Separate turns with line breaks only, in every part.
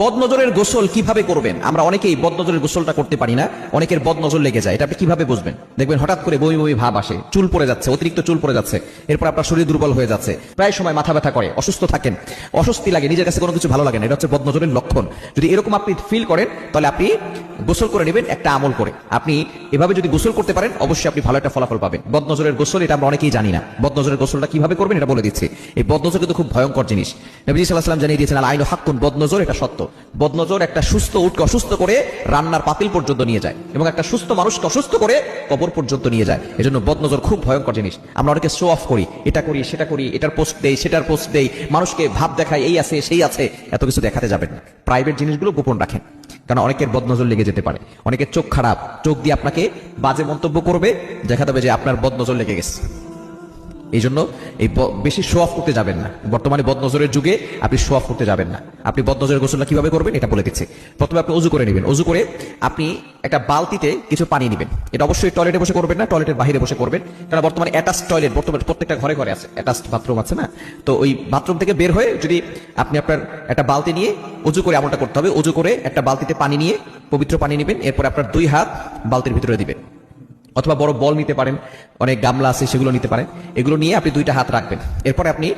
বদনজরের গোসল কিভাবে করবেন? আমরা অনেকেই বদনজরের গোসলটা করতে পারি না, অনেকের বদনজর লেগে যায়। এটা আপনি কিভাবে বুঝবেন? দেখবেন হঠাৎ করে বমি বমি ভাব আসে, চুল পড়ে যাচ্ছে, অতিরিক্ত চুল পড়ে যাচ্ছে, এরপর আপনার শরীর দুর্বল হয়ে যাচ্ছে, প্রায় সময় মাথা ব্যথা করে, অসুস্থ থাকেন, অস্বস্তি লাগে, নিজের কাছে কোনো কিছু ভালো লাগে না। এটা হচ্ছে বদনজরের লক্ষণ। যদি এরকম আপনি ফিল করেন তাহলে আপনি গোসল করে নেবেন একটা আমল করে। আপনি এভাবে যদি গোসল করতে পারেন অবশ্যই আপনি ভালো একটা ফলাফল পাবেন। বদনজরের গোসল এটা আমরা অনেকেই জানি না। বদনজরের গোসলটা কিভাবে করবেন এটা বলে দিচ্ছি। এই বদনজর কিন্তু খুব ভয়ঙ্কর জিনিস। নবী সাল্লাল্লাহু আলাইহি ওয়াসাল্লাম জানিয়ে দিয়েছেন, আল আইনু হাক্কুন, বদনজর এটা সত্য। বদনজর একটা সুস্থ উটকে অসুস্থ করে রান্নার পাতিল পর্যন্ত নিয়ে যায় এবং একটা সুস্থ মানুষকে অসুস্থ করে কবর পর্যন্ত নিয়ে যায়। এজন্য বদনজর খুব ভয়ঙ্কর জিনিস। আমরা অনেকে শো অফ করি, এটা করি সেটা করি, এটার পোস্ট দেই সেটার পোস্ট দেই, মানুষকে ভাব দেখায় এই আছে সেই আছে, এত কিছু দেখাতে যাবেন না। প্রাইভেট জিনিসগুলো গোপন রাখেন, কারণ অনেকের বদনজর লেগে যেতে পারে। অনেকের চোখ খারাপ, চোখ দিয়ে আপনাকে বাজে মন্তব্য করবে, দেখা যাবে যে আপনার বদনজর লেগে গেছে। এই জন্য এই বেশি শো অফ করতে যাবেন না। বর্তমানে বদনজরের যুগে আপনি শো অফ করতে যাবেন না। আপনি বদনজরের গোসলটা কিভাবে করবেন এটা বলে দিচ্ছি। প্রথমে আপনি ওযু করে নেবেন। ওযু করে আপনি একটা বালতিতে কিছু পানি নেবেন। এটা অবশ্যই টয়লেটে বসে করবেন না, টয়লেটের বাইরে বসে করবেন। কারণ বর্তমানে অ্যাটাচ টয়লেট বর্তমানে প্রত্যেকটা ঘরে ঘরে আছে, অ্যাটাচ বাথরুম আছে না? তো ওই বাথরুম থেকে বের হয়ে যদি আপনি আপনার একটা বালতি নিয়ে ওযু করে এমনটা করতে হবে। ওযু করে একটা বালতিতে পানি নিয়ে, পবিত্র পানি নেবেন, এরপর আপনার 2 হাত বালতির ভিতরে দিবেন, অথবা বড় বল নিতে পারেন, অনেক গামলা আছে সেগুলো নিতে পারেন। এগুলো নিয়ে আপনি 2টা হাত রাখবেন। এরপরে আপনি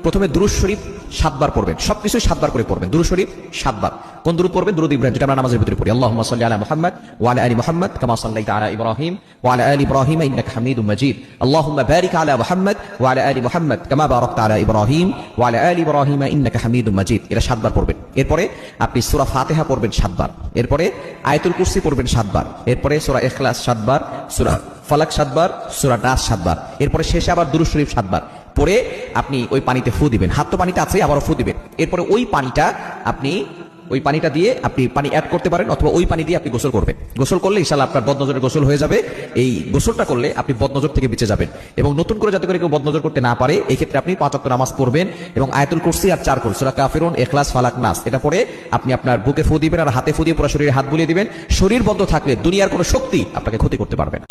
প্রথমে দুরূদ শরীফ 7 বার পড়বেন। সবকিছু 7 বার করে পড়বেন। দুরূদ শরীফ 7 বার। কোন দুরূদ পড়বেন? দুরূদ ইব্রাহিম, যেটা আমরা নামাজের ভিতরে পড়ি। আল্লাহুম্মা সাল্লি আলা মুহাম্মাদ ওয়া আলা আলি মুহাম্মাদ কামা সাল্লাইতা আলা ইব্রাহিম ওয়া আলা আলি ইব্রাহিম ইন্নাকা হামিদুম মাজিদ। আল্লাহুম্মা বারিক আলা মুহাম্মাদ ওয়া আলা আলি মুহাম্মাদ কামা বারাকতা আলা ইব্রাহিম ওয়া আলা আলি ইব্রাহিম ইন্নাকা হামিদুম মাজিদ। এটা 7 বার পড়বেন। এরপরে আপনি সূরা ফাতিহা পড়বেন 7 বার। এরপরে আয়াতুল কুরসি পড়বেন 7 বার। এরপরে সূরা ইখলাস 7 বার, সূরা ফালাক 7 বার, সূরা নাস 7 বার। এরপরে শেষে আবার দুরূদ শরীফ 7 বার পরে আপনি ওই পানিতে ফু দিবেন। হাত তো পানিতে আছে, আবারও ফু দিবেন। এরপরে ওই পানিটা দিয়ে আপনি পানি অ্যাড করতে পারেন, অথবা ওই পানি দিয়ে আপনি গোসল করবেন। গোসল করলে ইনশাআল্লাহ আপনার বদনজরের গোসল হয়ে যাবে। এই গোসলটা করলে আপনি বদনজর থেকে বেঁচে যাবেন। এবং নতুন করে যাতে করে কেউ বদনজর করতে না পারে, এই ক্ষেত্রে আপনি 5 ওয়াক্ত নামাজ পড়বেন এবং আয়াতুল কুরসি আর 4 সূরা কাফিরুন, ইখলাস, ফালাক, নাস এটা পড়ে আপনি আপনার বুকে ফু দিবেন আর হাতে ফু দিয়ে পুরো শরীরে হাত বুলিয়ে দিবেন। শরীর বদ্ধ থাকলে দুনিয়ার কোনো শক্তি আপনাকে ক্ষতি করতে পারবে না।